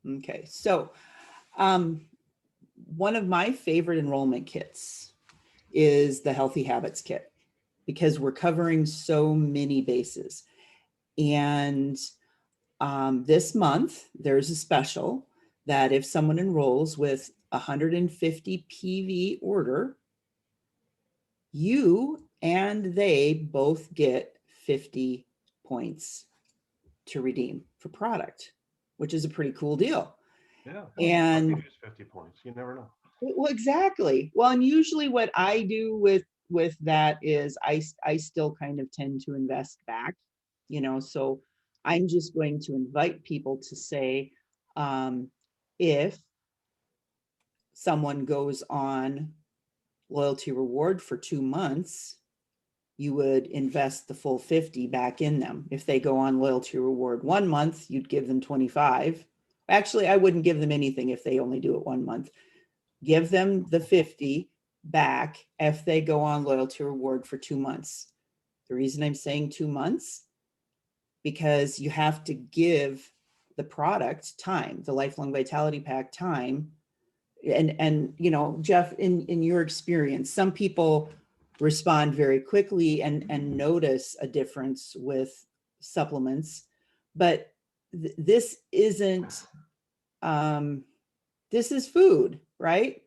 Okay, so one of my favorite enrollment kits is the Healthy Habits Kit because we're covering so many bases. And this month, there's a special that if someone enrolls with 150 PV order, you and they both get 50 points to redeem for product, which is a pretty cool deal. Yeah, I'll And give you 50 points. You never know. well, exactly. Well, and usually what I do with that is I still kind of tend to invest back, so I'm just going to invite people to say, if someone goes on loyalty reward for 2 months, you would invest the full 50 back in them. If they go on loyalty reward 1 month, you'd give them 25. Actually, I wouldn't give them anything if they only do it 1 month. Give them the 50 back if they go on loyalty reward for 2 months. The reason I'm saying 2 months, because you have to give the product time, the lifelong vitality pack time. And Jeff, in your experience, some people respond very quickly and notice a difference with supplements, but this isn't, this is food, right?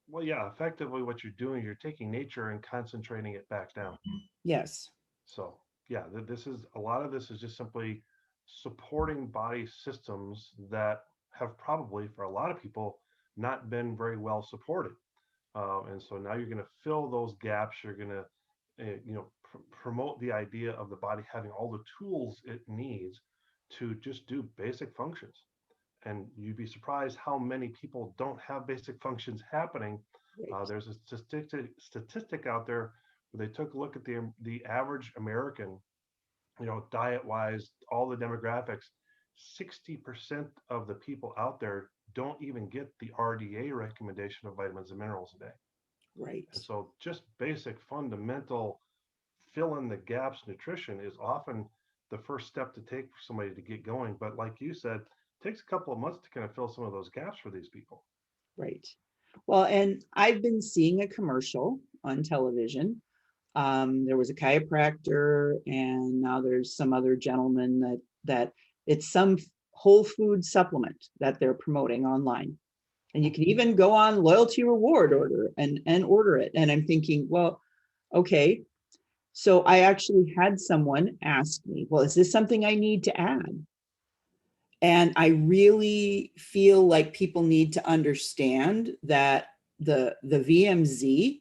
Well, yeah, effectively what you're doing, you're taking nature and concentrating it back down. Yes. So, yeah, this is a lot of this is just simply supporting body systems that have probably, for a lot of people, not been very well supported. And so now you're going to fill those gaps. You're going to, promote the idea of the body having all the tools it needs to just do basic functions. And you'd be surprised how many people don't have basic functions happening. Right. There's a statistic out there where they took a look at the average American, diet wise, all the demographics. 60% of the people out there don't even get the RDA recommendation of vitamins and minerals a day. Right. And so, just basic fundamental fill in the gaps nutrition is often the first step to take for somebody to get going. But like you said, it takes a couple of months to kind of fill some of those gaps for these people. Right. Well, and I've been seeing a commercial on television. There was a chiropractor, and now there's some other gentleman that it's some whole food supplement that they're promoting online. And you can even go on loyalty reward order and order it. And I'm thinking, well, okay. So I actually had someone ask me, well, is this something I need to add? And I really feel like people need to understand that the VMZ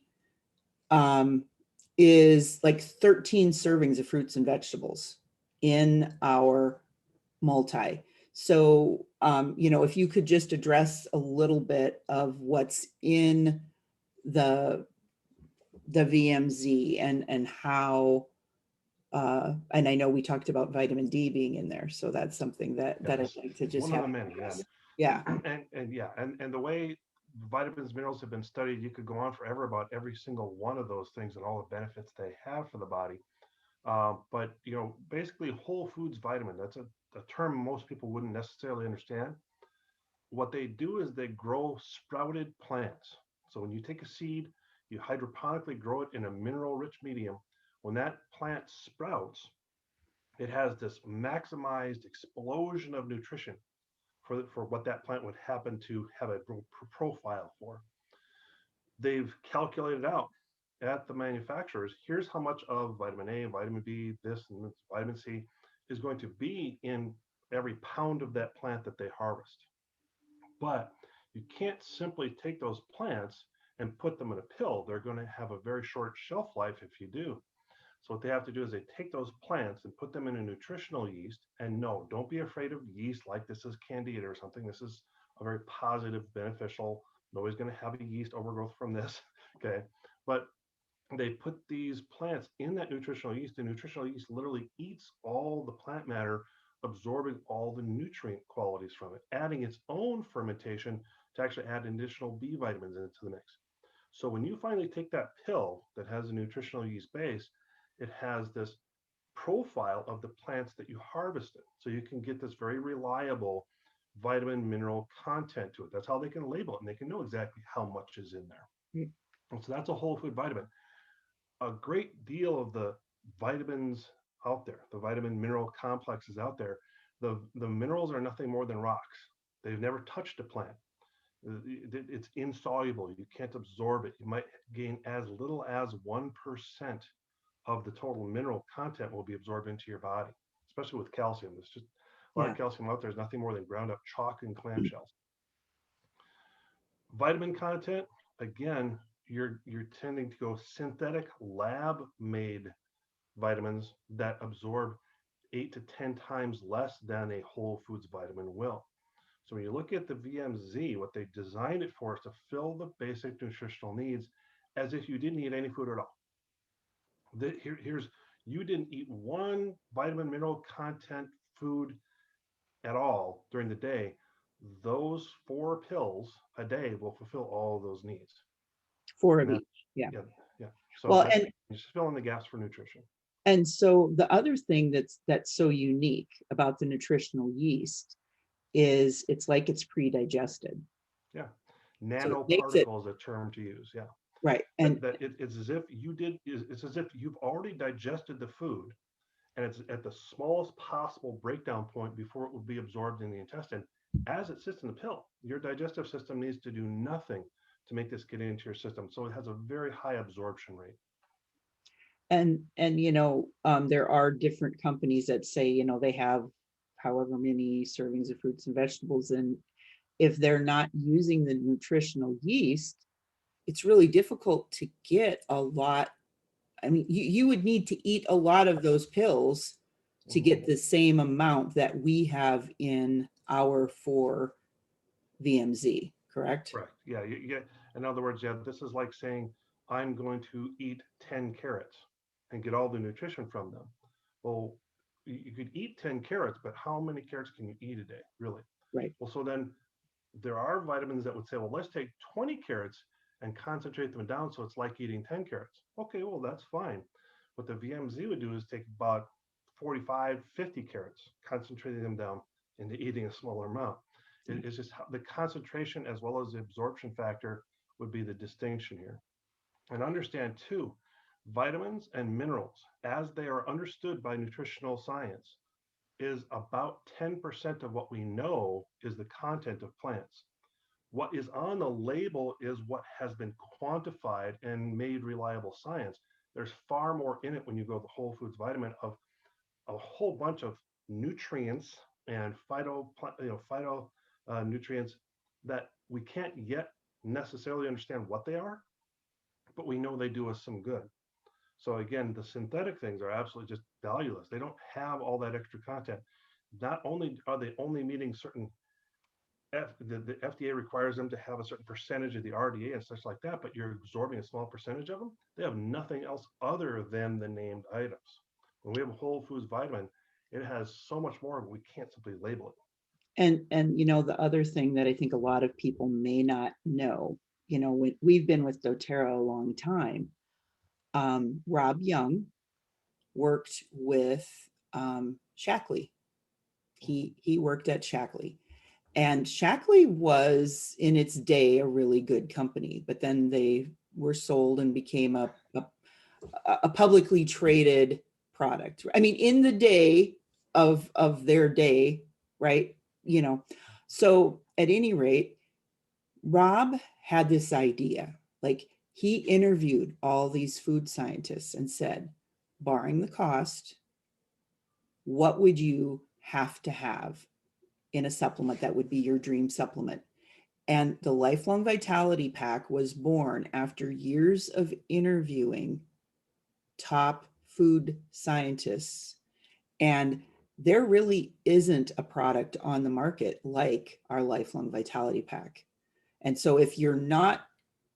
um, is like 13 servings of fruits and vegetables in our multi. So, if you could just address a little bit of what's in the VMZ and how, and I know we talked about vitamin D being in there, so that's something that I'd Yes, like to just one of have the you many. Yeah, address. Yeah. and yeah, and the way vitamins minerals have been studied, you could go on forever about every single one of those things and all the benefits they have for the body. But basically, whole foods vitamin, that's a term most people wouldn't necessarily understand. What they do is they grow sprouted plants. So when you take a seed, you hydroponically grow it in a mineral rich medium. When that plant sprouts, it has this maximized explosion of nutrition for what that plant would happen to have a profile for. They've calculated out at the manufacturers, here's how much of vitamin A, vitamin B, this and this, vitamin C is going to be in every pound of that plant that they harvest. But you can't simply take those plants and put them in a pill. They're going to have a very short shelf life if you do. So what they have to do is they take those plants and put them in a nutritional yeast. And no, don't be afraid of yeast like this is candida or something. This is a very positive, beneficial. Nobody's going to have a yeast overgrowth from this. Okay. But they put these plants in that nutritional yeast. The nutritional yeast literally eats all the plant matter, absorbing all the nutrient qualities from it, adding its own fermentation to actually add additional B vitamins into the mix. So when you finally take that pill that has a nutritional yeast base, it has this profile of the plants that you harvested. So you can get this very reliable vitamin mineral content to it. That's how they can label it, and they can know exactly how much is in there. Mm. And so that's a whole food vitamin. A great deal of the vitamins out there, the vitamin mineral complexes out there, the minerals are nothing more than rocks. They've never touched a plant. It's insoluble. You can't absorb it. You might gain as little as 1% of the total mineral content will be absorbed into your body, especially with calcium. There's just a lot Yeah. of calcium out there. There's nothing more than ground up chalk and clamshells. Vitamin content, again, you're tending to go synthetic lab made vitamins that absorb 8 to 10 times less than a whole foods vitamin will. So when you look at the VMZ, what they designed it for is to fill the basic nutritional needs as if you didn't eat any food at all. Here's you didn't eat one vitamin mineral content food at all during the day. Those 4 pills a day will fulfill all of those needs. Four And of that, each. Yeah. yeah, yeah. So Well, that's just filling the gaps for nutrition. and so the other thing that's so unique about the nutritional yeast is it's like it's pre-digested. Yeah. So it makes it Nanoparticle is a term to use. Yeah. right. That, And that it's as if it's as if you've already digested the food and it's at the smallest possible breakdown point before it will be absorbed in the intestine. As it sits in the pill, your digestive system needs to do nothing to make this get into your system. So it has a very high absorption rate. and there are different companies that say, they have however many servings of fruits and vegetables, and if they're not using the nutritional yeast, it's really difficult to get a lot. I mean, you would need to eat a lot of those pills to Mhm. get the same amount that we have in our 4 VMZ, correct? Correct. Yeah. You get, in other words, yeah, this is like saying, I'm going to eat 10 carrots and get all the nutrition from them. Well, you could eat 10 carrots, but how many carrots can you eat a day, really? Right. Well, so then there are vitamins that would say, well, let's take 20 carrots and concentrate them down so it's like eating 10 carrots. Okay, well, that's fine. What the VMZ would do is take about 45, 50 carrots, concentrating them down into eating a smaller amount. It's just how the concentration as well as the absorption factor would be the distinction here. And understand too, vitamins and minerals, as they are understood by nutritional science, is about 10% of what we know is the content of plants. What is on the label is what has been quantified and made reliable science. There's far more in it when you go the whole foods vitamin of a whole bunch of nutrients and phyto nutrients that we can't yet necessarily understand what they are, but we know they do us some good. So again, the synthetic things are absolutely just valueless. They don't have all that extra content. Not only are they only meeting certain the FDA requires them to have a certain percentage of the RDA and such like that, but you're absorbing a small percentage of them. They have nothing else other than the named items. When we have a whole foods vitamin, it has so much more, but we can't simply label it. And the other thing that I think a lot of people may not know, we've been with doTERRA a long time. Rob Young worked with Shackley. He worked at Shackley, and Shackley was in its day a really good company, but then they were sold and became a publicly traded product. I mean, in the day of their day, right? So at any rate, Rob had this idea. Like, he interviewed all these food scientists and said, barring the cost, what would you have to have in a supplement that would be your dream supplement? And the Lifelong Vitality Pack was born after years of interviewing top food scientists. And there really isn't a product on the market like our Lifelong Vitality Pack. And so if you're not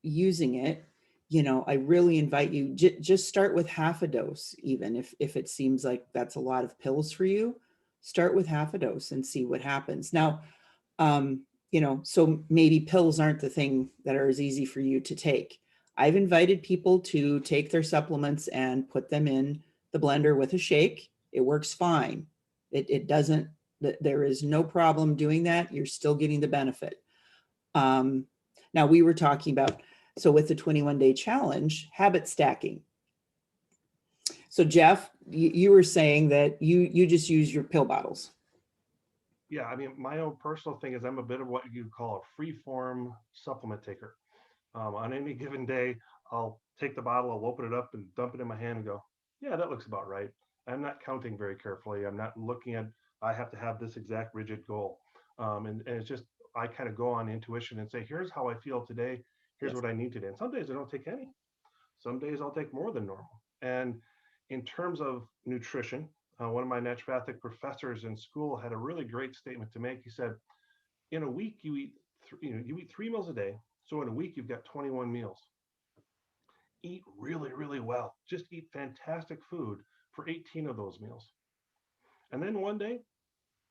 using it, I really invite you, just start with half a dose. Even if it seems like that's a lot of pills for you, start with half a dose and see what happens. Now, so maybe pills aren't the thing that are as easy for you to take. I've invited people to take their supplements and put them in the blender with a shake. It works fine. It doesn't There is no problem doing that. You're still getting the benefit. Now we were talking about, so with the 21-day challenge, habit stacking. So Jeff, you were saying that you just use your pill bottles. Yeah, I mean, my own personal thing is I'm a bit of what you call a free form supplement taker. On any given day, I'll take the bottle, I'll open it up and dump it in my hand and go, yeah, that looks about right. I'm not counting very carefully. I'm not looking at, I have to have this exact rigid goal. And it's just, I kind of go on intuition and say, here's how I feel today. Here's Yes. what I need today. And some days I don't take any. Some days I'll take more than normal. And in terms of nutrition, one of my naturopathic professors in school had a really great statement to make. He said, in a week you eat, you eat 3 meals a day. So in a week you've got 21 meals. Eat really, really well. Just eat fantastic food for 18 of those meals. And then one day,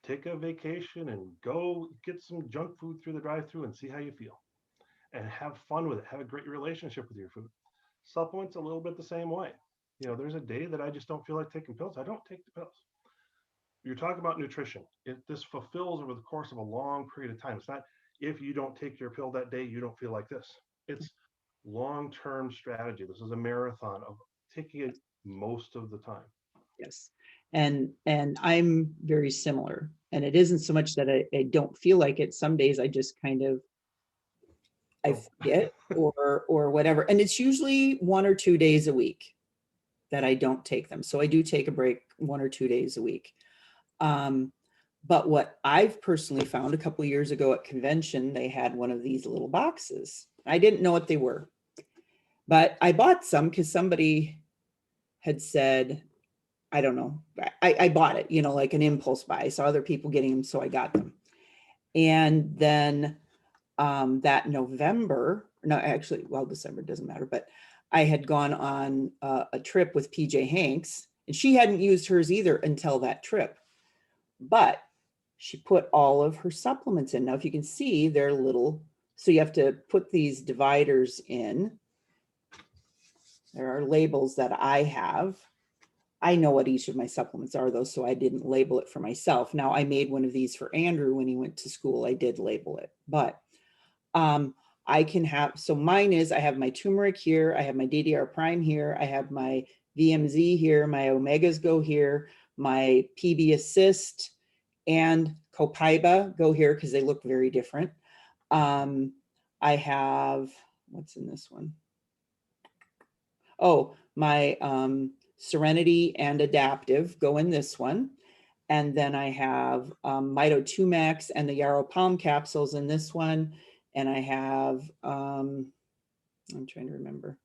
take a vacation and go get some junk food through the drive-through and see how you feel. And have fun with it. Have a great relationship with your food. Supplements a little bit the same way. There's a day that I just don't feel like taking pills. I don't take the pills. You're talking about nutrition. This fulfills over the course of a long period of time. It's not if you don't take your pill that day, you don't feel like this. It's long-term strategy. This is a marathon of taking it most of the time. Yes. And I'm very similar. And it isn't so much that I don't feel like it. Some days I just kind of, I Oh. forget or whatever. And it's usually 1 or 2 days a week that I don't take them. So I do take a break 1 or 2 days a week. But what I've personally found, a couple of years ago at convention, they had one of these little boxes. I didn't know what they were, but I bought some because somebody had said, I don't know, I bought it, like an impulse buy. I saw other people getting them, so I got them. And then that November, no, actually, well, December doesn't matter, but I had gone on a trip with PJ Hanks, and she hadn't used hers either until that trip. But she put all of her supplements in. Now, if you can see, they're little, so you have to put these dividers in. There are labels that I have. I know what each of my supplements are, though, so I didn't label it for myself. Now, I made one of these for Andrew when he went to school. I did label it, but I can have, so mine is, I have my turmeric here, I have my DDR prime here, I have my VMZ here, my omegas go here, my PB assist and Copaiba go here because they look very different. I have, what's in this one? Oh, my Serenity and Adaptive go in this one. And then I have Mito 2 Max and the Yarrow Palm capsules in this one. And I have, I'm trying to remember.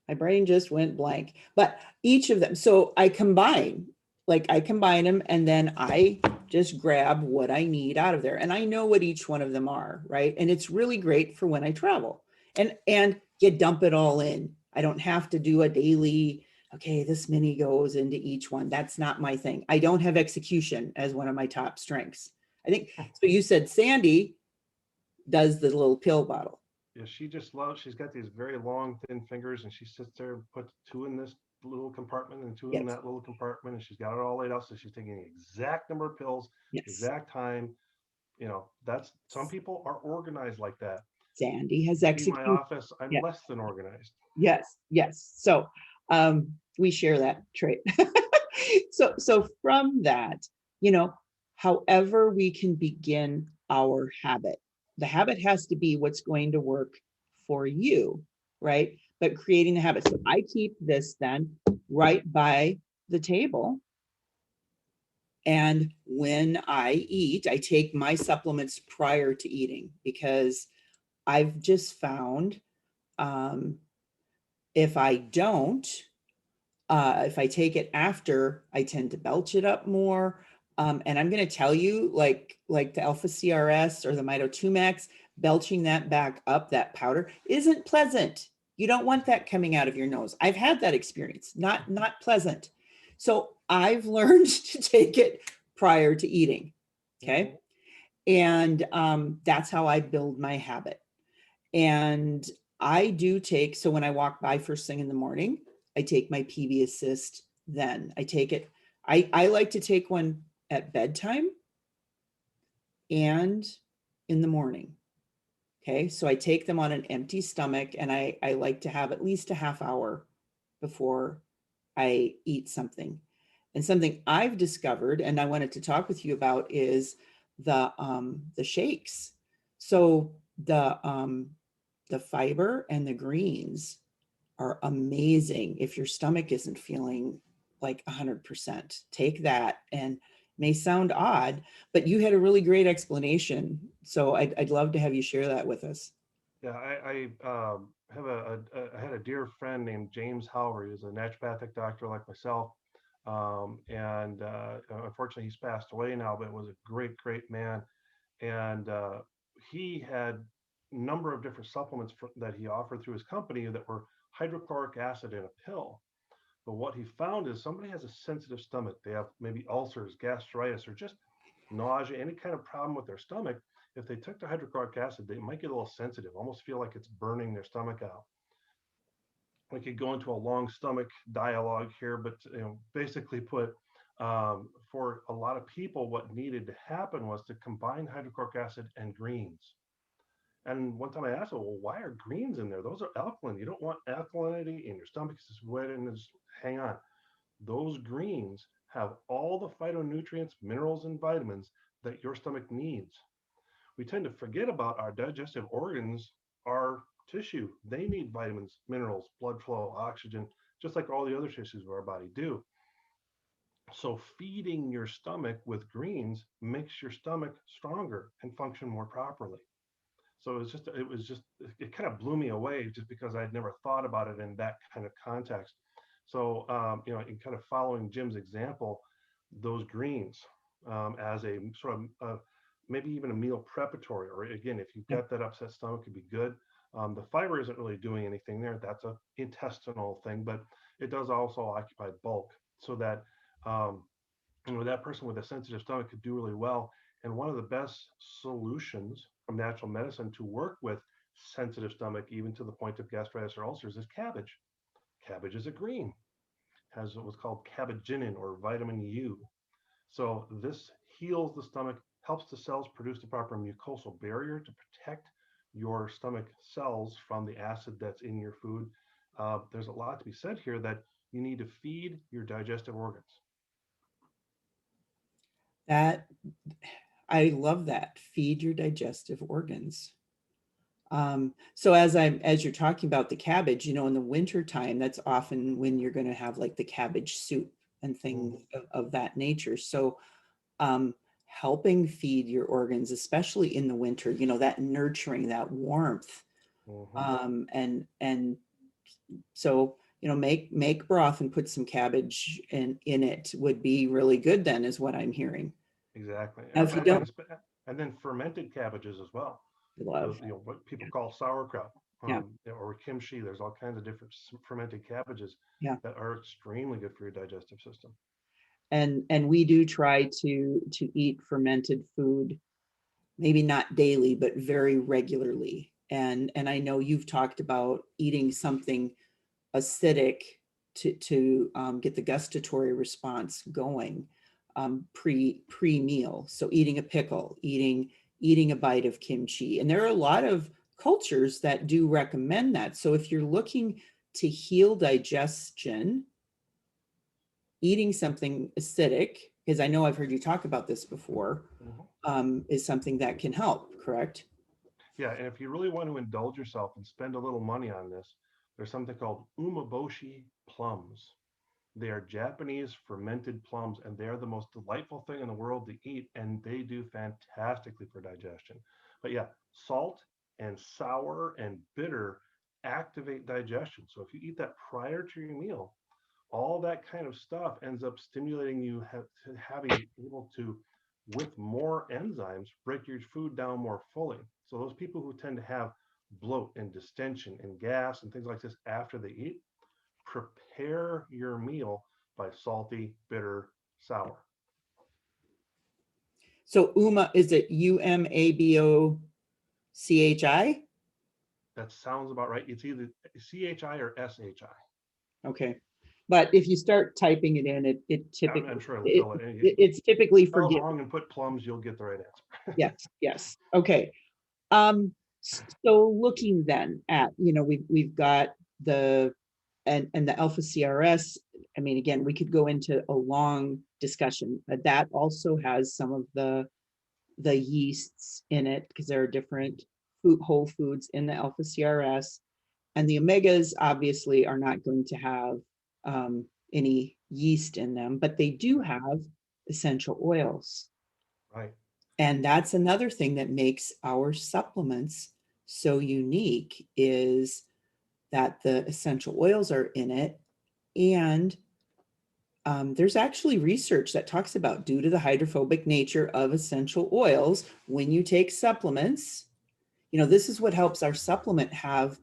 My brain just went blank, but each of them. So I combine them and then I just grab what I need out of there. And I know what each one of them are, right? And it's really great for when I travel and you dump it all in. I don't have to do a daily, okay, this many goes into each one. That's not my thing. I don't have execution as one of my top strengths. I think, so you said Sandy does the little pill bottle. Yeah, she just loves, she's got these very long, thin fingers, and she sits there and puts 2 in this little compartment and 2 in Yes. that little compartment, and she's got it all laid out. So she's taking the exact number of pills, Yes. exact time. That's, some people are organized like that. Sandy has In my execution. office, I'm Yeah. less than organized. Yes, yes. So we share that trait. So from that, however we can begin our habit, the habit has to be what's going to work for you, right? But creating the habit. So I keep this then right by the table. And when I eat, I take my supplements prior to eating because I've just found if I don't, if I take it after, I tend to belch it up more. And I'm going to tell you, like the Alpha CRS or the Mito 2 Max, belching that back up, that powder, isn't pleasant. You don't want that coming out of your nose. I've had that experience, not pleasant. So I've learned to take it prior to eating. Okay. And that's how I build my habit. And I do take, so when I walk by first thing in the morning, I take my PB assist, then I take it. I like to take one at bedtime and in the morning. Okay, so I take them on an empty stomach, and I like to have at least a half hour before I eat something. And something I've discovered, and I wanted to talk with you about, is the shakes. So the fiber and the greens are amazing if your stomach isn't feeling like 100%. Take that, and may sound odd, but you had a really great explanation. So I'd love to have you share that with us. Yeah, have I had a dear friend named James Howard. He was a naturopathic doctor like myself. And unfortunately, he's passed away now, but was a great, great man. And he had a number of different supplements that he offered through his company that were hydrochloric acid in a pill. But what he found is somebody has a sensitive stomach. They have maybe ulcers, gastritis, or just nausea, any kind of problem with their stomach. If they took the hydrochloric acid, they might get a little sensitive, almost feel like it's burning their stomach out. We could go into a long stomach dialogue here, but basically put for a lot of people, what needed to happen was to combine hydrochloric acid and greens. And one time I asked, well, why are greens in there? Those are alkaline. You don't want alkalinity in your stomach. It's just wet and just hang on. Those greens have all the phytonutrients, minerals, and vitamins that your stomach needs. We tend to forget about our digestive organs, our tissue. They need vitamins, minerals, blood flow, oxygen, just like all the other tissues of our body do. So feeding your stomach with greens makes your stomach stronger and function more properly. So it kind of blew me away just because I'd never thought about it in that kind of context. So, in kind of following Jim's example, those greens as a sort of maybe even a meal preparatory, or again, if you've Yep. got that upset stomach, could be good. The fiber isn't really doing anything there. That's a intestinal thing, but it does also occupy bulk, so that um, that person with a sensitive stomach could do really well. And one of the best solutions from natural medicine to work with sensitive stomach, even to the point of gastritis or ulcers, is cabbage. Cabbage is a green, has what's called cabaginin or vitamin U. So this heals the stomach, helps the cells produce the proper mucosal barrier to protect your stomach cells from the acid that's in your food. There's a lot to be said here that you need to feed your digestive organs. That I love that. Feed your digestive organs. So as you're talking about the cabbage, in the winter time, that's often when you're going to have like the cabbage soup and things Mhm, of that nature. So helping feed your organs, especially in the winter, that nurturing, that warmth. mhm. And so, make broth and put some cabbage in it would be really good then, is what I'm hearing. Exactly. Now, And, if you and, don't and and then fermented cabbages as well. love, What people call sauerkraut, yeah, or kimchi. There's all kinds of different fermented cabbages yeah. that are extremely good for your digestive system. And we do try to eat fermented food, maybe not daily, but very regularly. And I know you've talked about eating something acidic to get the gustatory response going, pre meal. So eating a pickle, eating a bite of kimchi, and there are a lot of cultures that do recommend that. So if you're looking to heal digestion, eating something acidic, because I know I've heard you talk about this before, Mhm. is something that can help, correct? Yeah, and if you really want to indulge yourself and spend a little money on this, there's something called umeboshi plums. They are Japanese fermented plums, and they are the most delightful thing in the world to eat, and they do fantastically for digestion. But yeah, salt and sour and bitter activate digestion. So if you eat that prior to your meal, all that kind of stuff ends up stimulating you to having able to, with more enzymes, break your food down more fully. So those people who tend to have bloat and distension and gas and things like this after they eat, prepare your meal by salty, bitter, sour. So is it UMABOCHI? That sounds about right. It's either CHI or SHI. Okay. but if you start typing it in, it I'm typically, sure it'll fill it. it's typically Spell it forgiven. wrong and put plums, you'll get the right answer. Yes, yes. Okay. So looking then at, we've got the, and the alpha CRS. I mean, again, we could go into a long discussion, but that also has some of the yeasts in it, because there are different whole foods in the alpha CRS. And the omegas obviously are not going to have any yeast in them, but they do have essential oils. Right. And that's another thing that makes our supplements so unique, is that the essential oils are in it. And there's actually research that talks about, due to the hydrophobic nature of essential oils, when you take supplements, this is what helps our supplement have,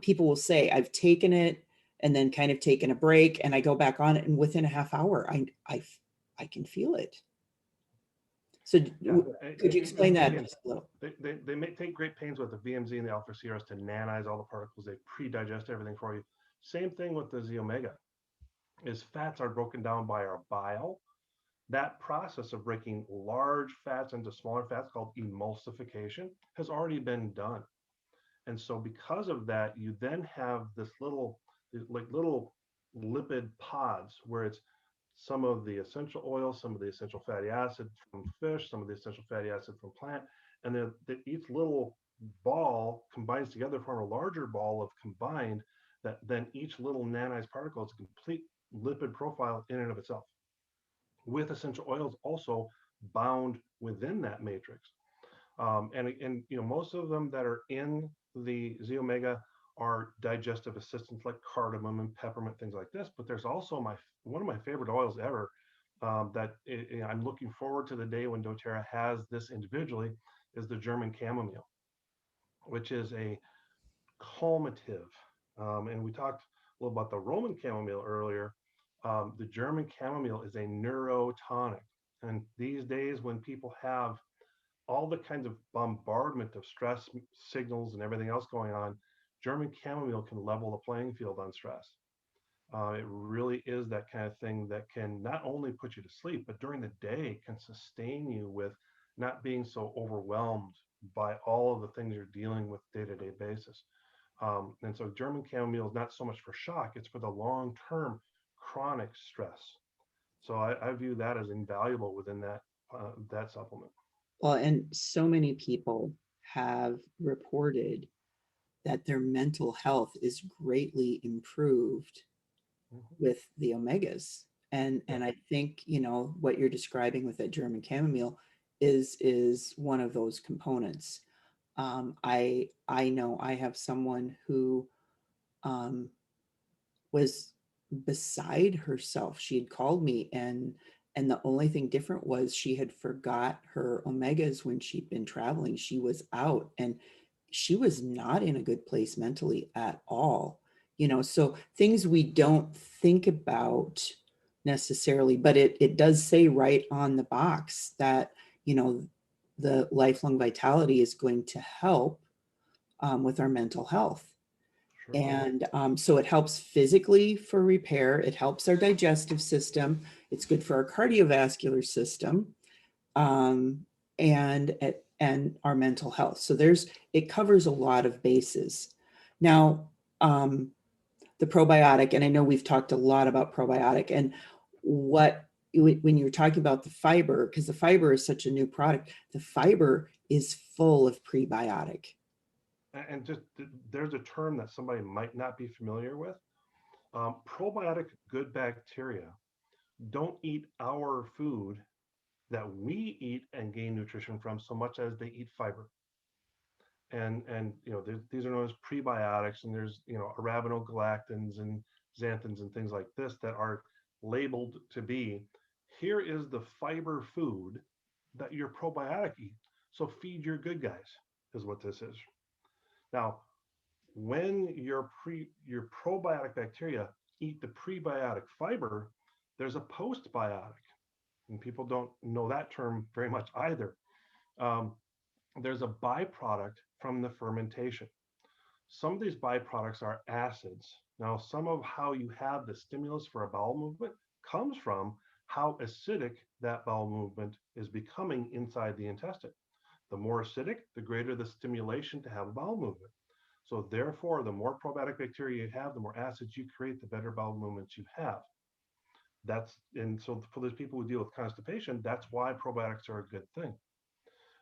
people will say, I've taken it and then kind of taken a break, and I go back on it, and within a half hour, I can feel it. So Yeah. could you explain that Again, just a little? they may take great pains with the VMZ and the alpha CRS to nanize all the particles. They pre-digest everything for you. Same thing with the Z omega. Is fats are broken down by our bile. That process of breaking large fats into smaller fats, called emulsification, has already been done. And so because of that, you then have this little lipid pods, where it's some of the essential oils, some of the essential fatty acid from fish, some of the essential fatty acid from plant, and then each little ball combines together to form a larger ball of combined, that then each little nanized particle is a complete lipid profile in and of itself, with essential oils also bound within that matrix. And most of them that are in the Z omega are digestive assistants, like cardamom and peppermint, things like this. But there's also one of my favorite oils ever, I'm looking forward to the day when doTERRA has this individually, is the German chamomile, which is a calmative. And we talked a little about the Roman chamomile earlier. The German chamomile is a neurotonic. And these days, when people have all the kinds of bombardment of stress signals and everything else going on, German chamomile can level the playing field on stress. It really is that kind of thing that can not only put you to sleep, but during the day can sustain you with not being so overwhelmed by all of the things you're dealing with day-to-day basis. And so German chamomile is not so much for shock, it's for the long-term chronic stress. So I view that as invaluable within that supplement. Well, and so many people have reported that their mental health is greatly improved Mhm. with the omegas. And Yeah. and I think, what you're describing with that German chamomile is one of those components. I know I have someone who um, was beside herself. She had called me, and the only thing different was she had forgot her omegas when she'd been traveling. She was out, and she was not in a good place mentally at all. So things we don't think about necessarily, but it does say right on the box that, the lifelong vitality is going to help with our mental health. Sure will. And so it helps physically for repair. It helps our digestive system. It's good for our cardiovascular system, um, and our mental health. So it covers a lot of bases. Now, the probiotic, and I know we've talked a lot about probiotic, and when you're talking about the fiber, because the fiber is such a new product, the fiber is full of prebiotic. And just there's a term that somebody might not be familiar with. Probiotic good bacteria don't eat our food that we eat and gain nutrition from so much as they eat fiber. And these are known as prebiotics, and there's arabinogalactans and xanthins and things like this that are labeled to be, here is the fiber food that your probiotic eat. So feed your good guys, is what this is. Now, when your probiotic bacteria eat the prebiotic fiber, there's a postbiotic, and people don't know that term very much either. Um, there's a byproduct from the fermentation. Some of these byproducts are acids. Now, some of how you have the stimulus for a bowel movement comes from how acidic that bowel movement is becoming inside the intestine. The more acidic, the greater the stimulation to have a bowel movement. So therefore, the more probiotic bacteria you have, the more acids you create, the better bowel movements you have. And so for those people who deal with constipation, that's why probiotics are a good thing.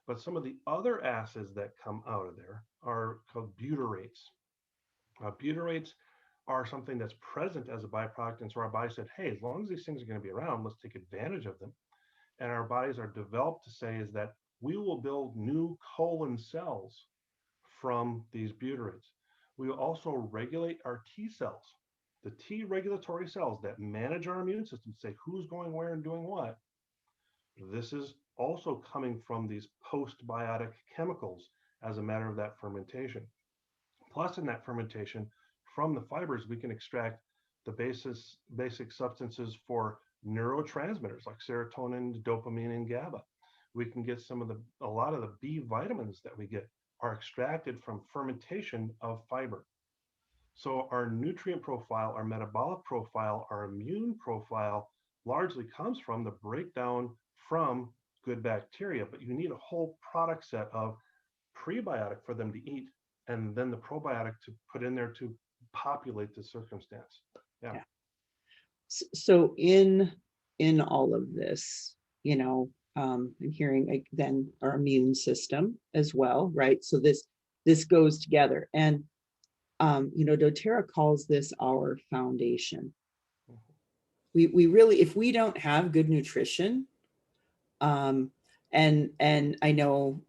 But some of the other acids that come out of there are called butyrates. Butyrates are something that's present as a byproduct. And so our body said, hey, as long as these things are going to be around, let's take advantage of them. And our bodies are developed to say is that we will build new colon cells from these butyrates. We will also regulate our T cells. The T regulatory cells that manage our immune system, say who's going where and doing what. This is also coming from these postbiotic chemicals as a matter of that fermentation. Plus, in that fermentation, from the fibers, we can extract the basic substances for neurotransmitters like serotonin, dopamine, and GABA. We can get a lot of the B vitamins that we get are extracted from fermentation of fiber. So our nutrient profile, our metabolic profile, our immune profile largely comes from the breakdown from good bacteria, but you need a whole product set of prebiotic for them to eat and then the probiotic to put in there to populate the circumstance. Yeah. Yeah. So in all of this, I'm hearing like then our immune system as well, right? So this goes together. And doTERRA calls this our foundation. We really, if we don't have good nutrition, and I know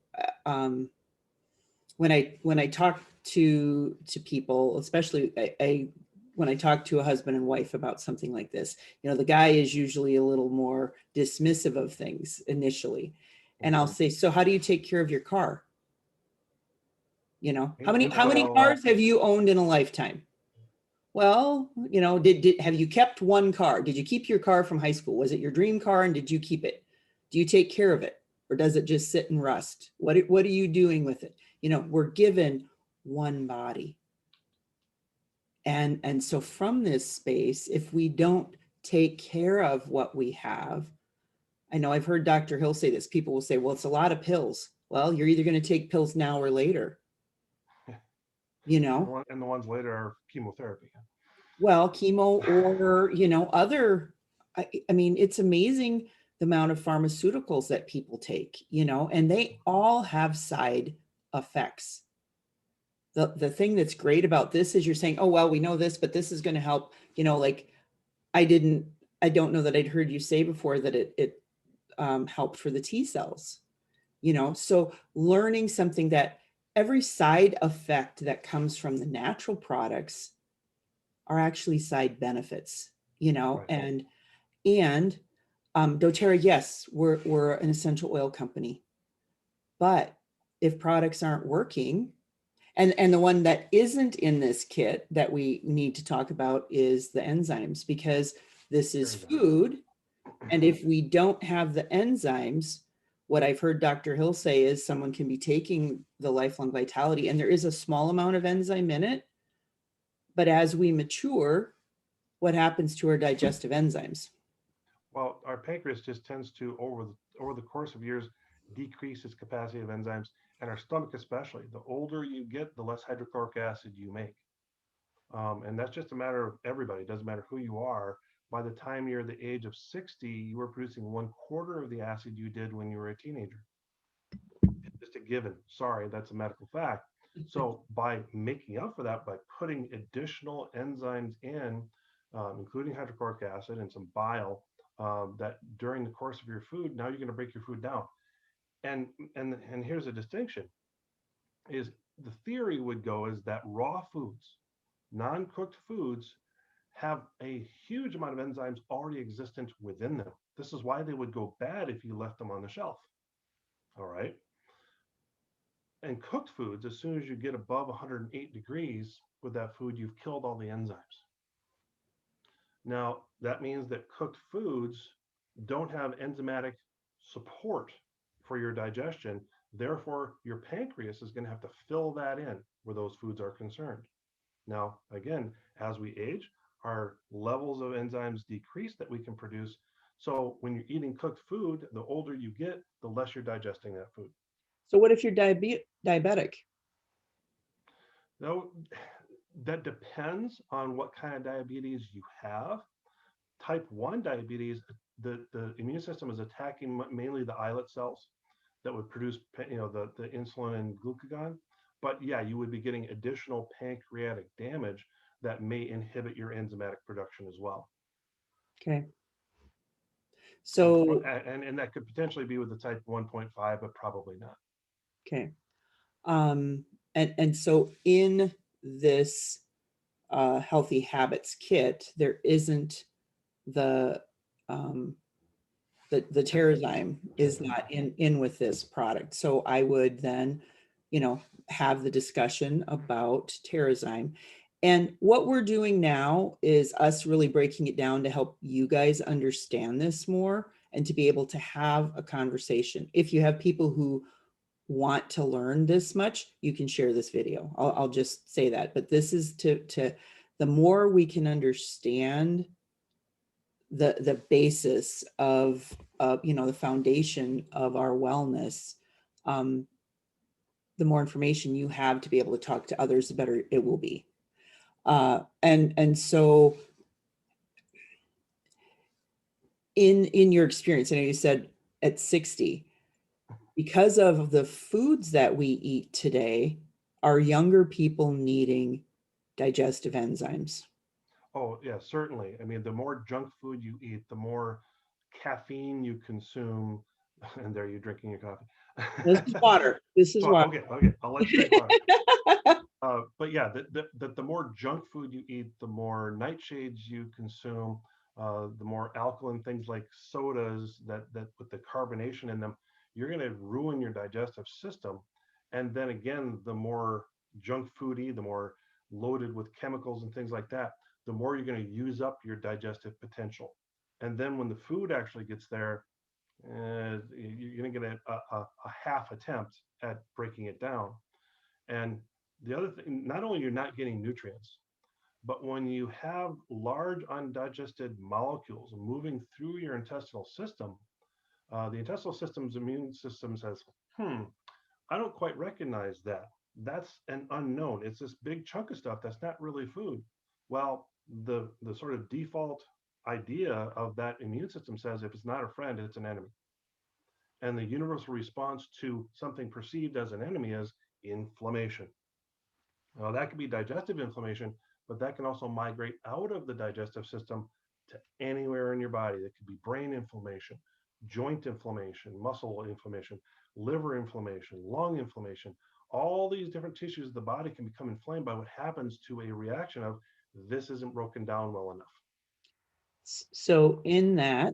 when I talk to people, especially when I talk to a husband and wife about something like this, the guy is usually a little more dismissive of things initially. And I'll say, so how do you take care of your car? How many cars have you owned in a lifetime? Well, have you kept one car? Did you keep your car from high school? Was it your dream car and did you keep it? Do you take care of it? Or does it just sit and rust? What are you doing with it? We're given one body. And so from this space, if we don't take care of what we have, I know I've heard Dr. Hill say this. People will say, well, it's a lot of pills. Well, you're either going to take pills now or later. And the ones later are chemotherapy. Well, chemo or, other, I mean, it's amazing the amount of pharmaceuticals that people take, and they all have side effects. The thing that's great about this is you're saying, oh, well, we know this, but this is going to help, like I don't know that I'd heard you say before that it helped for the T cells, so learning something that every side effect that comes from the natural products are actually side benefits, Right. and doTERRA, yes, we're an essential oil company, but if products aren't working, and the one that isn't in this kit that we need to talk about is the enzymes, because this is food, and if we don't have the enzymes, what I've heard Dr. Hill say is someone can be taking the Lifelong Vitality, and there is a small amount of enzyme in it, but as we mature, what happens to our digestive enzymes? Well, our pancreas just tends to, over the course of years, decrease its capacity of enzymes, and our stomach especially. The older you get, the less hydrochloric acid you make. And that's just a matter of everybody. It doesn't matter who you are. By the time you're the age of 60, you were producing 1/4 of the acid you did when you were a teenager. Just a given. Sorry, that's a medical fact. So by making up for that, by putting additional enzymes in, including hydrochloric acid and some bile, that during the course of your food, now you're going to break your food down. And here's a distinction: is the theory would go is that raw foods, non-cooked foods, have a huge amount of enzymes already existent within them. This is why they would go bad if you left them on the shelf. All right. And cooked foods, as soon as you get above 108 degrees with that food, you've killed all the enzymes. Now, that means that cooked foods don't have enzymatic support for your digestion. Therefore, your pancreas is going to have to fill that in where those foods are concerned. Now, again, as we age, our levels of enzymes decrease that we can produce. So when you're eating cooked food, the older you get, the less you're digesting that food. So what if you're diabetic? Now, that depends on what kind of diabetes you have. Type 1 diabetes, the immune system is attacking mainly the islet cells that would produce, the insulin and glucagon. But yeah, you would be getting additional pancreatic damage that may inhibit your enzymatic production as well. Okay. So, And that could potentially be with the type 1.5, but probably not. okay. And so in this healthy habits kit, there isn't the um, the Terrazyme is not in with this product. So I would then, have the discussion about Terrazyme. And what we're doing now is us really breaking it down to help you guys understand this more and to be able to have a conversation. If you have people who want to learn this much, you can share this video. I'll just say that. But this is to the more we can understand the basis of the foundation of our wellness, um, the more information you have to be able to talk to others, the better it will be. And so in your experience, I know you said at 60, because of the foods that we eat today, are younger people needing digestive enzymes? Oh, yeah, certainly. I mean, the more junk food you eat, the more caffeine you consume. And there you're drinking your coffee. This is water. This is So, water. okay, okay, I'll let you drink water. But yeah, the more junk food you eat, the more nightshades you consume, the more alkaline things like sodas that with the carbonation in them, you're going to ruin your digestive system. And then again, the more junk foody, the more loaded with chemicals and things like that, the more you're going to use up your digestive potential. And then when the food actually gets there, you're going to get a half attempt at breaking it down. And the other thing, not only you're not getting nutrients, but when you have large undigested molecules moving through your intestinal system, the intestinal system's immune system says, I don't quite recognize that. That's an unknown. It's this big chunk of stuff that's not really food. Well, the sort of default idea of that immune system says if it's not a friend, it's an enemy. And the universal response to something perceived as an enemy is inflammation. Now, that could be digestive inflammation, but that can also migrate out of the digestive system to anywhere in your body. That could be brain inflammation, joint inflammation, muscle inflammation, liver inflammation, lung inflammation. All these different tissues of the body can become inflamed by what happens to a reaction of this isn't broken down well enough. So in that,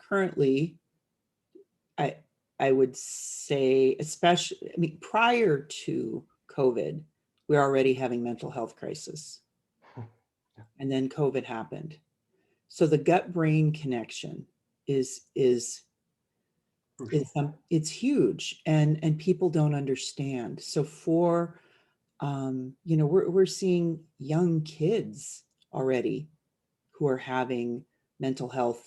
currently, I I would say, especially, I mean, prior to COVID, we're already having mental health crisis, and then COVID happened. So the gut brain connection is is Crucial. it's huge, and people don't understand. So for we're seeing young kids already who are having mental health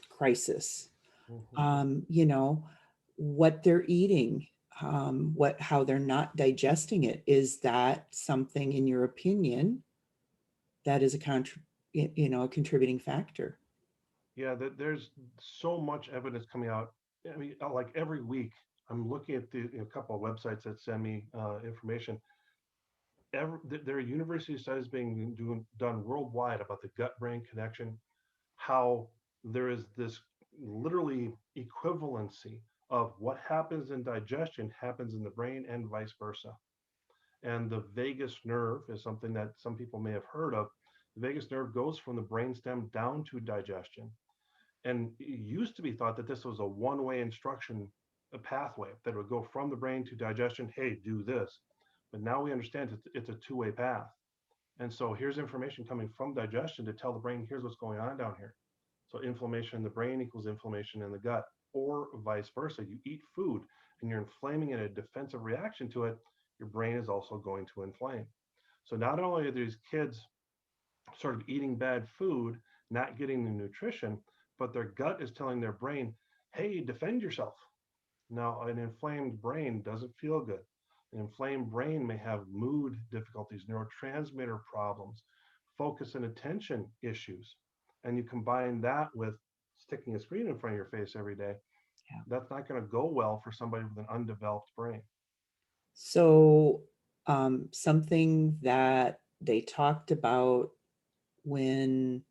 crisis. Mhm. You know, what they're eating, how they're not digesting it. Is that something, in your opinion, that is a contributing factor? Yeah, there's so much evidence coming out. I mean, like every week, I'm looking at a couple of websites that send me information. There are university studies being done worldwide about the gut-brain connection, how there is this literally equivalency of what happens in digestion happens in the brain and vice versa. And the vagus nerve is something that some people may have heard of. The vagus nerve goes from the brainstem down to digestion. And it used to be thought that this was a one-way instruction, a pathway that would go from the brain to digestion. Hey, do this. But now we understand it's a two-way path. And so here's information coming from digestion to tell the brain, here's what's going on down here. So inflammation in the brain equals inflammation in the gut, or vice versa. You eat food and you're inflaming in a defensive reaction to it, your brain is also going to inflame. So not only are these kids sort of eating bad food, not getting the nutrition, but their gut is telling their brain, hey, defend yourself. Now, an inflamed brain doesn't feel good. An inflamed brain may have mood difficulties, neurotransmitter problems, focus and attention issues. And you combine that with sticking a screen in front of your face every day, Yeah. that's not going to go well for somebody with an undeveloped brain. So something that they talked about when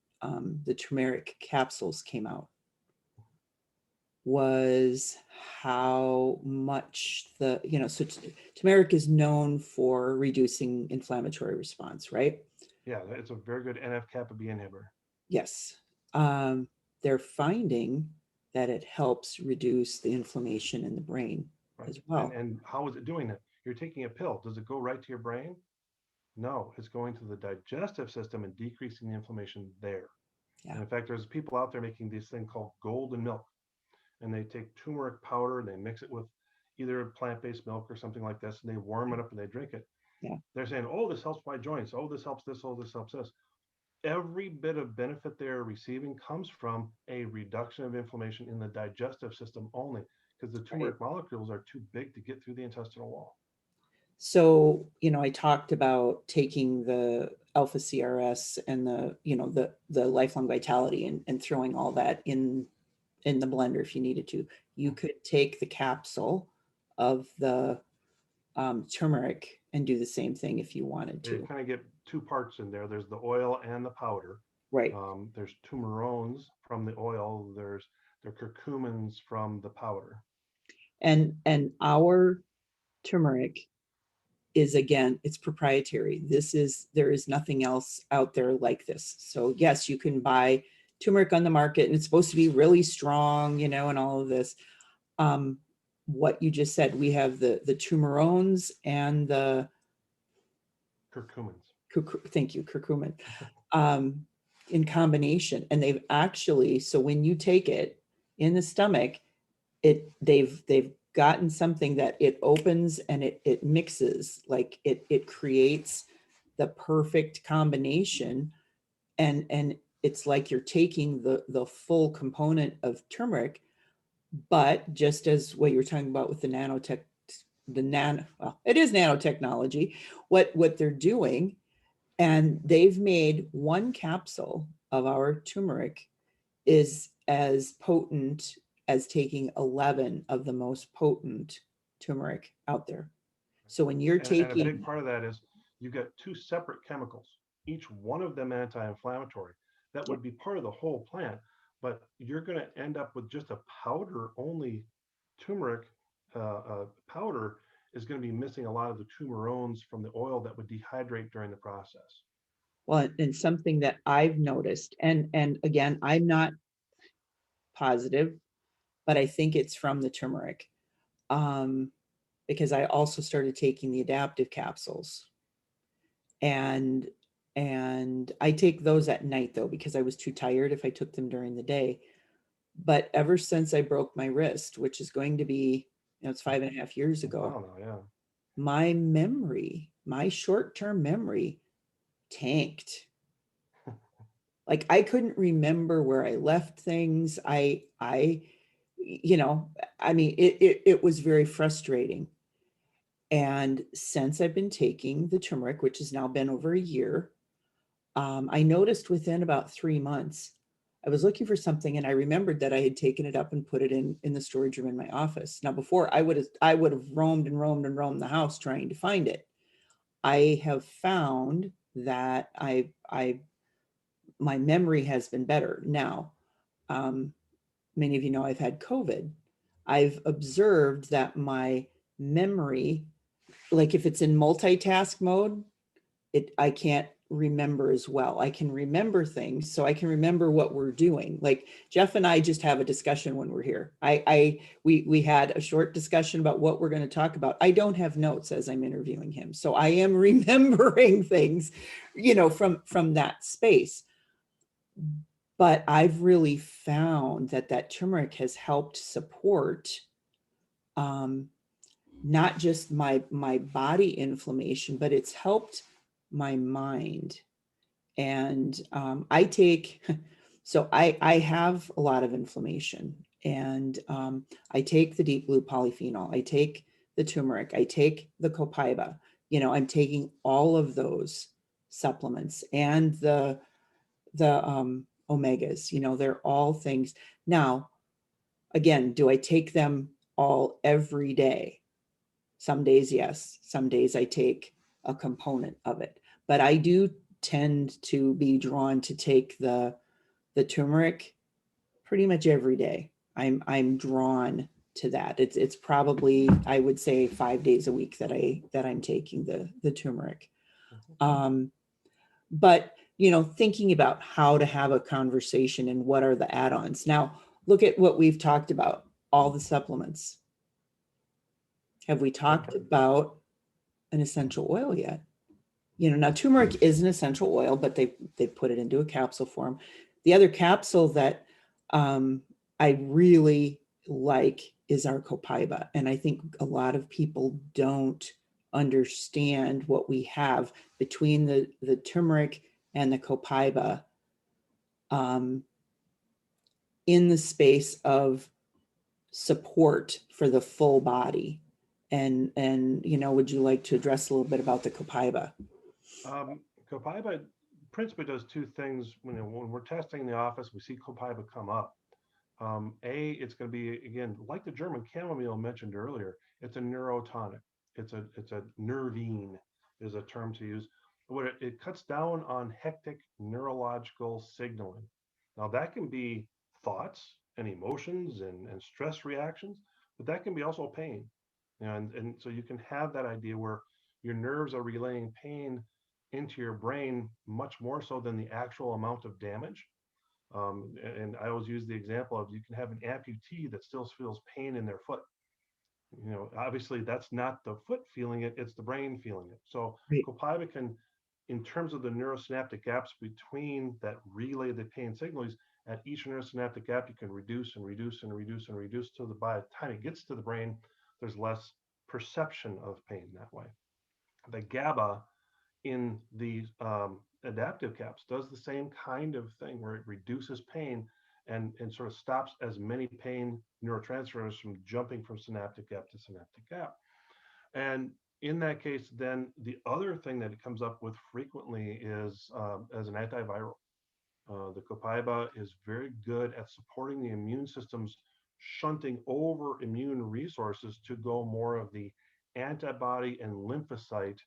the turmeric capsules came out was how much so turmeric is known for reducing inflammatory response, right? Yeah, it's a very good NF-kappa B inhibitor. Yes. They're finding that it helps reduce the inflammation in the brain Right. as well. And how is it doing that? You're taking a pill. Does it go right to your brain? No, it's going to the digestive system and decreasing the inflammation there. Yeah. And in fact, there's people out there making these things called golden milk. And they take turmeric powder and they mix it with either plant-based milk or something like this, and they warm it up and they drink it. Yeah. They're saying, oh, this helps my joints. Oh, this helps this. Oh, this helps this. Every bit of benefit they're receiving comes from a reduction of inflammation in the digestive system only, because the Right. turmeric molecules are too big to get through the intestinal wall. So, I talked about taking the alpha CRS and the lifelong vitality and throwing all that in the blender if you needed to. You could take the capsule of the turmeric and do the same thing if you wanted You to. kind of get two parts in there. There's the oil and the powder. Right. There's tumerones from the oil. There's curcumins from the powder. And our turmeric is, again, it's proprietary. There is nothing else out there like this. So yes, you can buy turmeric on the market and it's supposed to be really strong, and all of this. What you just said, we have the tumerones and the Curcumins. thank you, curcumin, in combination. And they've actually, so when you take it in the stomach, they've gotten something that it opens and it mixes, like it creates the perfect combination. And it's like you're taking the full component of turmeric, but just as what you're talking about with the well, it is nanotechnology, what they're doing. And they've made one capsule of our turmeric is as potent as taking 11 of the most potent turmeric out there. So when you're And a big taking, part of that is you got two separate chemicals, each one of them anti-inflammatory. That would be part of the whole plant, but you're going to end up with just a powder only turmeric powder is going to be missing a lot of the tumerones from the oil that would dehydrate during the process. well, and something that I've noticed, and again, I'm not positive, but I think it's from the turmeric. Because I also started taking the adaptive capsules. And I take those at night though, because I was too tired if I took them during the day. But ever since I broke my wrist, which is going to be, it's 5.5 years ago, Wow, no, yeah. my short-term memory tanked. Like I couldn't remember where I left things. I mean, it was very frustrating. And since I've been taking the turmeric, which has now been over a year, I noticed within about 3 months, I was looking for something and I remembered that I had taken it up and put it in the storage room in my office. Now, before I would have roamed and roamed and roamed the house trying to find it. I have found that my memory has been better. Now, many of you know I've had COVID. I've observed that my memory, like if it's in multitask mode, I can't remember as well. I can remember things, so I can remember what we're doing. Like Jeff and I just have a discussion when we're here. We had a short discussion about what we're going to talk about. I don't have notes as I'm interviewing him, so I am remembering things, from that space. But I've really found that that turmeric has helped support um, not just my body inflammation, but it's helped my mind. And I take, so I have a lot of inflammation, and I take the deep blue polyphenol, I take the turmeric, I take the copaiba, I'm taking all of those supplements and the omegas, they're all things. Now, again, do I take them all every day? Some days, yes. Some days I take a component of it, but I do tend to be drawn to take the turmeric pretty much every day. I'm drawn to that. It's probably, I would say, 5 days a week that I'm taking the turmeric. Um, but thinking about how to have a conversation and what are the add-ons. Now, look at what we've talked about, all the supplements. Have we talked about an essential oil yet? Now turmeric is an essential oil, but they put it into a capsule form. The other capsule that I really like is our copaiba. And I think a lot of people don't understand what we have between the turmeric and the copaiba in the space of support for the full body. And would you like to address a little bit about the copaiba? Um, Copaiba principally does two things. When we're testing in the office, we see Copaiba come up. It's going to be, again, like the German chamomile mentioned earlier. It's a neurotonic. It's a nervine is a term to use. What it cuts down on hectic neurological signaling. Now that can be thoughts and emotions and stress reactions, but that can be also pain. And so you can have that idea where your nerves are relaying pain into your brain much more so than the actual amount of damage. And I always use the example of you can have an amputee that still feels pain in their foot. Obviously that's not the foot feeling it, it's the brain feeling it. So Right. Copaiba can, in terms of the neurosynaptic gaps between that relay the pain signals, at each neurosynaptic gap, you can reduce and reduce and reduce and reduce till by the time it gets to the brain, there's less perception of pain that way. The GABA in the adaptive caps does the same kind of thing where it reduces pain and sort of stops as many pain neurotransmitters from jumping from synaptic gap to synaptic gap. And in that case, then the other thing that it comes up with frequently is as an antiviral. The copaiba is very good at supporting the immune system's shunting over immune resources to go more of the antibody and lymphocyte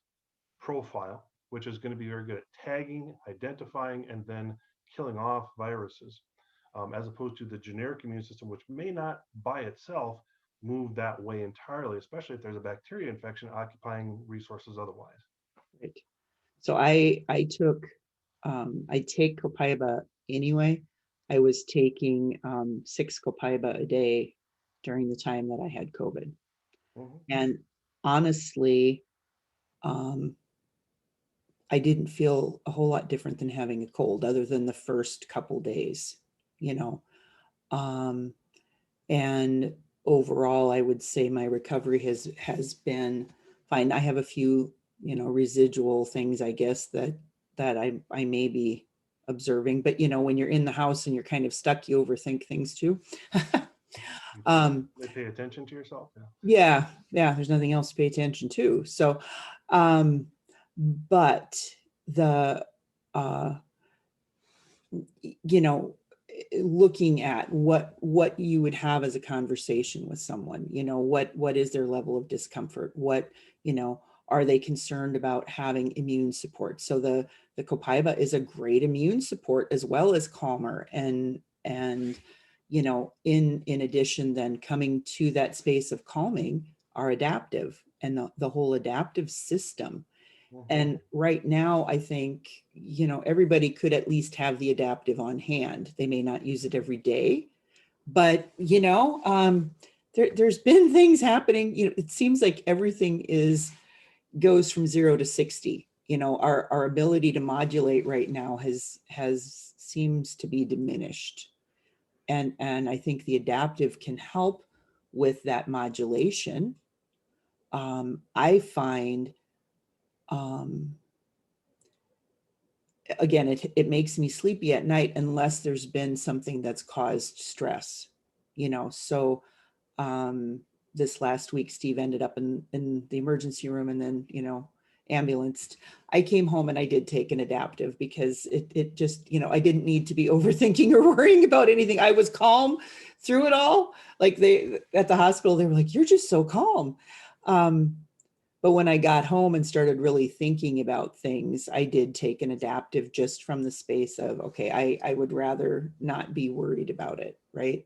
profile, which is going to be very good at tagging, identifying, and then killing off viruses, as opposed to the generic immune system, which may not by itself move that way entirely, especially if there's a bacteria infection occupying resources otherwise. Right. So I take copaiba anyway. I was taking 6 copaiba a day during the time that I had COVID. Mhm. And honestly, um, I didn't feel a whole lot different than having a cold, other than the first couple days, you know. Um, and overall, I would say my recovery has been fine. I have a few, residual things, I guess, that I may be observing, but when you're in the house and you're kind of stuck, you overthink things too. um, They pay attention to yourself. Yeah. yeah, there's nothing else to pay attention to. So, um, but the uh, you know looking at what you would have as a conversation with someone, what is their level of discomfort, what are they concerned about having immune support. So the copaiba is a great immune support as well as calmer, and in addition, then coming to that space of calming are adaptive, and the whole adaptive system. Mhm. And right now, I think, everybody could at least have the adaptive on hand. They may not use it every day, but, there's been things happening. It seems like everything goes from 0 to 60. our ability to modulate right now has seems to be diminished. And I think the adaptive can help with that modulation. I find, um, again, it makes me sleepy at night unless there's been something that's caused stress, so this last week, Steve ended up in the emergency room and then, ambulanced. I came home and I did take an adaptive because it just, I didn't need to be overthinking or worrying about anything. I was calm through it all. Like at the hospital, they were like, you're just so calm. But when I got home and started really thinking about things, I did take an adaptive just from the space of, okay, I would rather not be worried about it, right?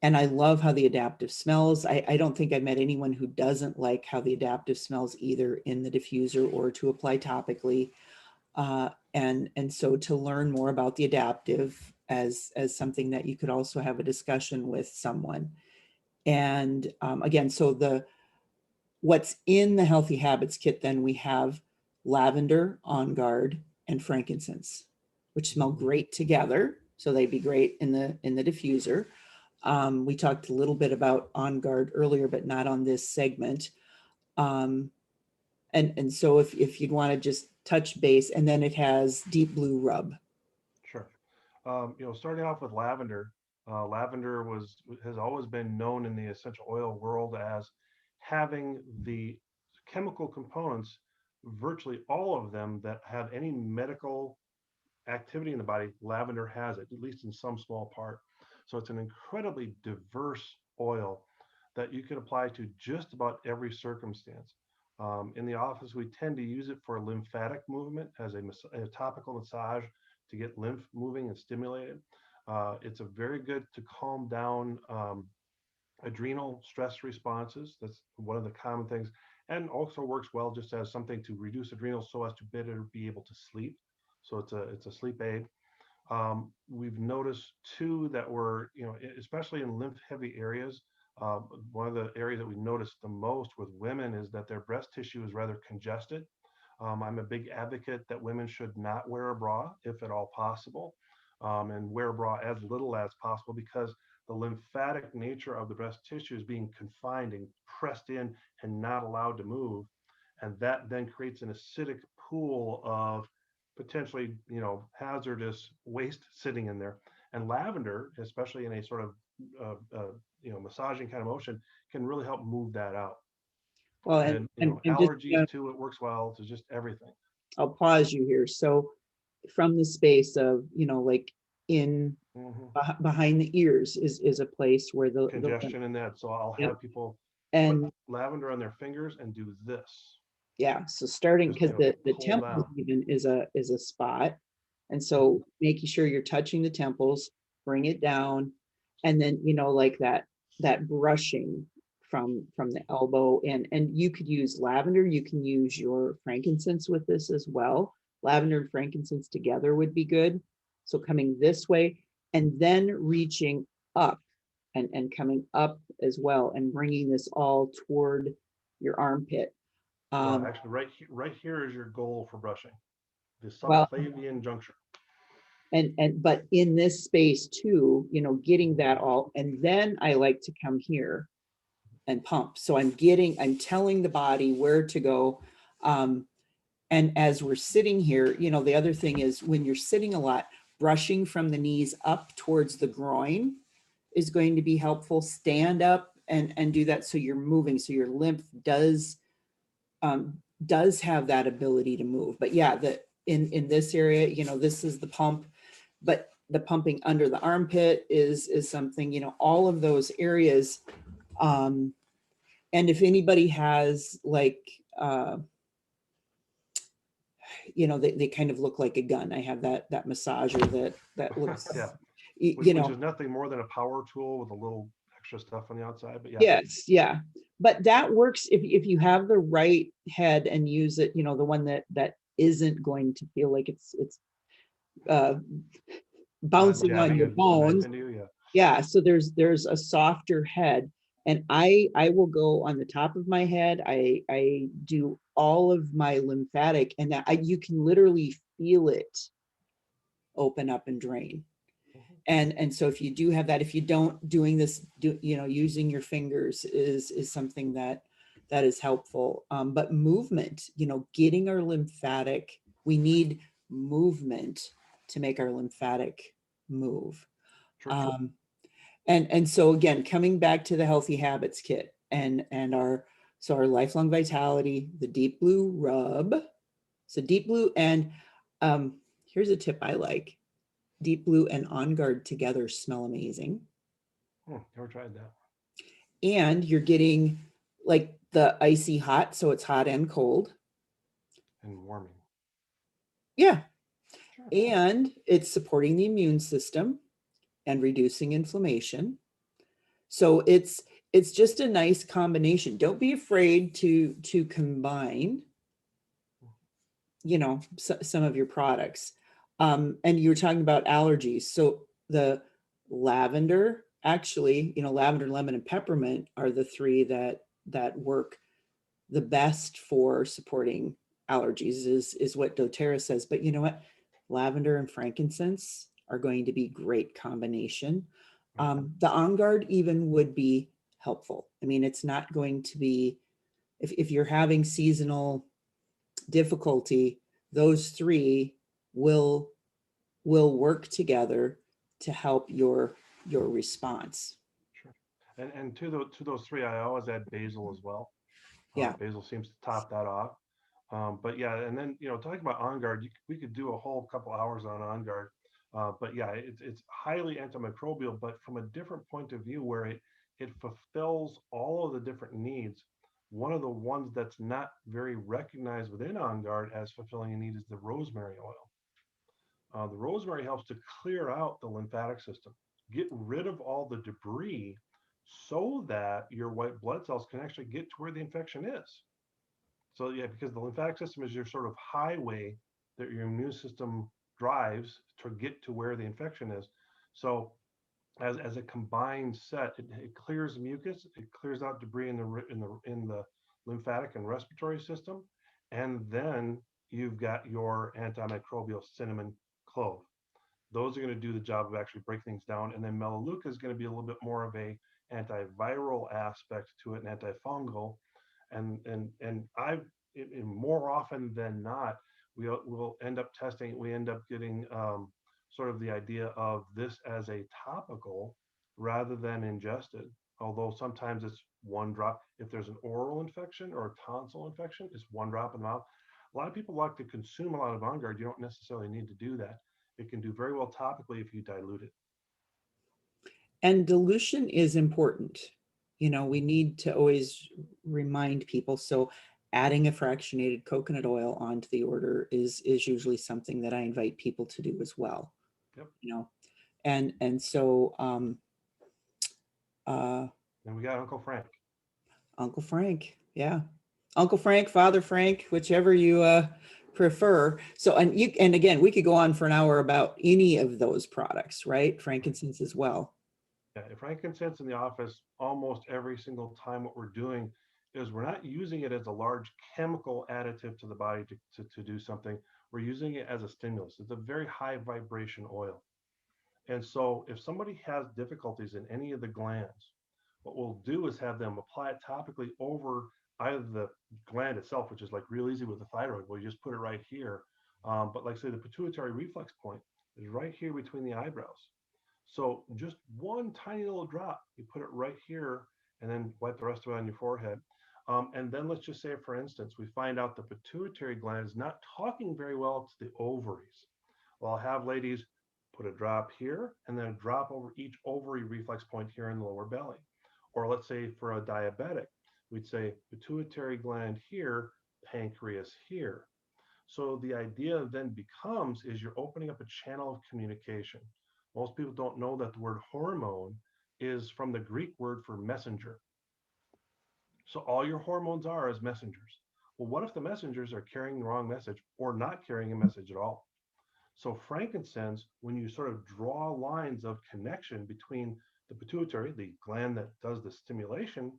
And I love how the adaptive smells. I don't think I've met anyone who doesn't like how the adaptive smells either in the diffuser or to apply topically. And so to learn more about the adaptive as something that you could also have a discussion with someone. And again, so what's in the Healthy Habits kit, then we have lavender, On Guard, and frankincense, which smell great together. So they'd be great in the diffuser. We talked a little bit about On Guard earlier, but not on this segment. And so if you'd want to just touch base, and then it has Deep Blue Rub. Sure. Starting off with lavender, lavender has always been known in the essential oil world as having the chemical components, virtually all of them that have any medical activity in the body. Lavender has it, at least in some small part. So it's an incredibly diverse oil that you can apply to just about every circumstance. In the office, we tend to use it for lymphatic movement as a topical massage to get lymph moving and stimulated. It's a very good to calm down adrenal stress responses. That's one of the common things, and also works well just as something to reduce adrenals so as to better be able to sleep. So it's a sleep aid. We've noticed too that especially in lymph heavy areas, one of the areas that we noticed the most with women is that their breast tissue is rather congested. I'm a big advocate that women should not wear a bra if at all possible, and wear a bra as little as possible, because the lymphatic nature of the breast tissue is being confined and pressed in and not allowed to move. And that then creates an acidic pool of potentially, hazardous waste sitting in there. And lavender, especially in a sort of, massaging kind of motion, can really help move that out. Well, And, and just allergies too, it works well to just everything. I'll pause you here. So from the space of, like in Hmm. behind the ears is a place where the Congestion in that. So I'll yep. have people put And lavender on their fingers and do this. yeah, so starting, Just, because the pull temples down. even is a spot. And so making sure you're touching the temples, bring it down, and then, like that brushing from the elbow. And you could use lavender, you can use your frankincense with this as well. Lavender and frankincense together would be good. So coming this way and then reaching up and coming up as well and bringing this all toward your armpit. Well, Um, actually, right here is your goal for brushing, the well, subclavian juncture. and but in this space too, getting that all, and then I like to come here and pump. So I'm telling the body where to go. And as we're sitting here, the other thing is when you're sitting a lot, brushing from the knees up towards the groin is going to be helpful. Stand up and do that so you're moving, so your lymph does have that ability to move. But yeah, in this area, this is the pump, but the pumping under the armpit is something, all of those areas. And if anybody has like, they kind of look like a gun. I have that massager that looks, Yeah, you which know, is nothing more than a power tool with a little extra stuff on the outside. But yeah, yes, yeah. But that works if you have the right head and use it, the one that isn't going to feel like it's uh, not bouncing on jabbing your a knife bones. into you. Yeah. Yeah, so there's a softer head. And I will go on the top of my head. I do all of my lymphatic, and you can literally feel it open up and drain. Mhm. And so if you do have that, if you don't, doing this, using your fingers is something that is helpful. But movement, getting our lymphatic, we need movement to make our lymphatic move. Sure. um, and so again, coming back to the healthy habits kit, and our lifelong vitality, the deep blue rub. So deep blue and um, here's a tip I like. Deep blue and On Guard together smell amazing. Never tried that. And you're getting like the icy hot, so it's hot and cold. And warming. Yeah. Sure. And it's supporting the immune system and reducing inflammation. So it's just a nice combination. Don't be afraid to combine, some of your products. And you were talking about allergies. So the lavender, actually, lavender, lemon, and peppermint are the three that work the best for supporting allergies, is what doTERRA says. But you know what? Lavender and frankincense are going to be great combination. Right. The On Guard even would be helpful. I mean, it's not going to be, if you're having seasonal difficulty, those three will will work together to help your response. Sure. And to those three, I always add basil as well. Yeah. Basil seems to top that off. But yeah, and then talking about On Guard, we could do a whole couple hours on Guard. But yeah, it's highly antimicrobial, but from a different point of view, where it fulfills all of the different needs. One of the ones that's not very recognized within On Guard as fulfilling a need is the rosemary oil. The rosemary helps to clear out the lymphatic system, get rid of all the debris so that your white blood cells can actually get to where the infection is. So, yeah, because the lymphatic system is your sort of highway that your immune system drives to get to where the infection is. So, as a combined set, it clears mucus, it clears out debris in the lymphatic and respiratory system, and then you've got your antimicrobial cinnamon clove. Those are going to do the job of actually break things down. And then melaleuca is going to be a little bit more of a antiviral aspect to it, an antifungal. And I've more often than not, we'll end up testing. We end up getting sort of the idea of this as a topical rather than ingested. Although sometimes it's one drop. If there's an oral infection or a tonsil infection, it's one drop in the mouth. A lot of people like to consume a lot of On Guard. You don't necessarily need to do that. It can do very well topically if you dilute it. And dilution is important. We need to always remind people. So adding a fractionated coconut oil onto the order is usually something that I invite people to do as well. Yep. You know, and so uh And we got Uncle Frank. Uncle Frank, yeah. Uncle Frank, Father Frank, whichever you prefer. So and again, we could go on for an hour about any of those products, right? Right. Frankincense as well. Yeah, if frankincense in the office, almost every single time what we're doing is we're not using it as a large chemical additive to the body to do something. We're using it as a stimulus. It's a very high vibration oil. And so if somebody has difficulties in any of the glands, what we'll do is have them apply it topically over either the gland itself, which is like real easy with the thyroid, where you just put it right here. But like say the pituitary reflex point is right here between the eyebrows. So just one tiny little drop, you put it right here and then wipe the rest of it on your forehead. And then let's just say, for instance, we find out the pituitary gland is not talking very well to the ovaries. Well, I'll have ladies put a drop here and then a drop over each ovary reflex point here in the lower belly. Or let's say for a diabetic, we'd say pituitary gland here, pancreas here. So the idea then becomes is you're opening up a channel of communication. Most people don't know that the word hormone is from the Greek word for messenger. So all your hormones are as messengers. Well, what if the messengers are carrying the wrong message or not carrying a message at all? So frankincense, when you sort of draw lines of connection between the pituitary, the gland that does the stimulation,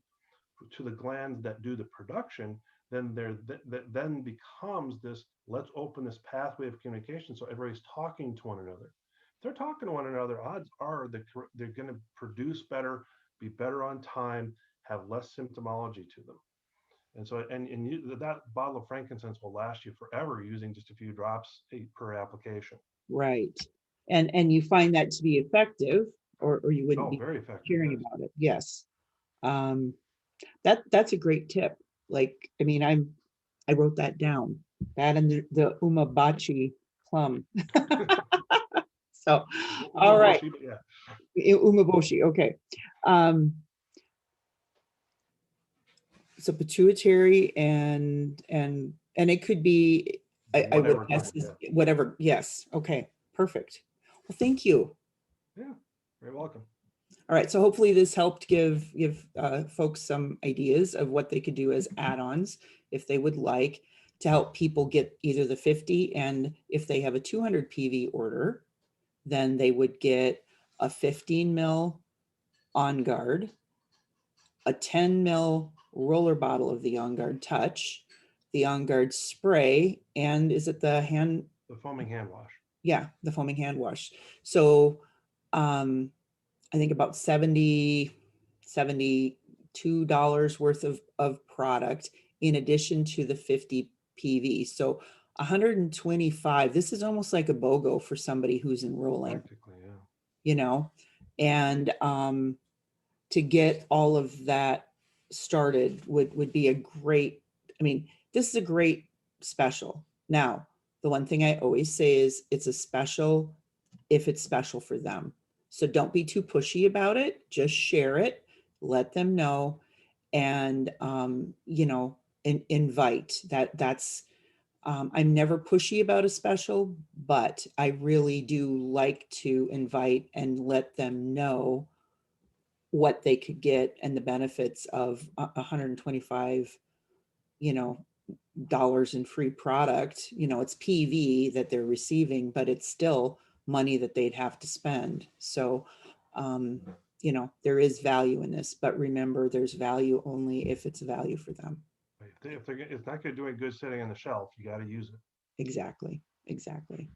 to the glands that do the production, then that then becomes this, let's open this pathway of communication so everybody's talking to one another. If they're talking to one another, odds are they're going to produce better, be better on time, have less symptomology to them. And so, that bottle of frankincense will last you forever using just a few drops per application. Right. And you find that to be effective, or you wouldn't Oh, be very effective. hearing Yes. about it. Yes. Um, that's a great tip. Like, I mean, I wrote that down. That and the umabachi plum. So, all right. Umeboshi, yeah. Umaboshi. Okay. Um, so pituitary and it could be, I would Whatever guess gland, yeah. whatever. Yes. Okay. Perfect. Well, thank you. Yeah, very welcome. All right, so hopefully this helped give folks some ideas of what they could do as add-ons if they would like to help people get either the 50, and if they have a 200 PV order, then they would get a 15 mil On Guard, a 10 mil roller bottle of the On Guard Touch, the On Guard spray, and is it the hand? The foaming hand wash. Yeah, the foaming hand wash. So I think about $72 worth of product in addition to the 50 PV. So 125. This is almost like a BOGO for somebody who's enrolling, Practically, yeah. you know, and to get all of that started would be a great, I mean, this is a great special. Now, the one thing I always say is it's a special if it's special for them. So don't be too pushy about it. Just share it, let them know, and invite. I'm never pushy about a special, but I really do like to invite and let them know what they could get and the benefits of 125, you know, dollars in free product. It's PV that they're receiving, but it's still money that they'd have to spend. So, there is value in this, but remember, there's value only if it's value for them. If they're it's not going to do any good sitting on the shelf, you got to use it. Exactly. Exactly.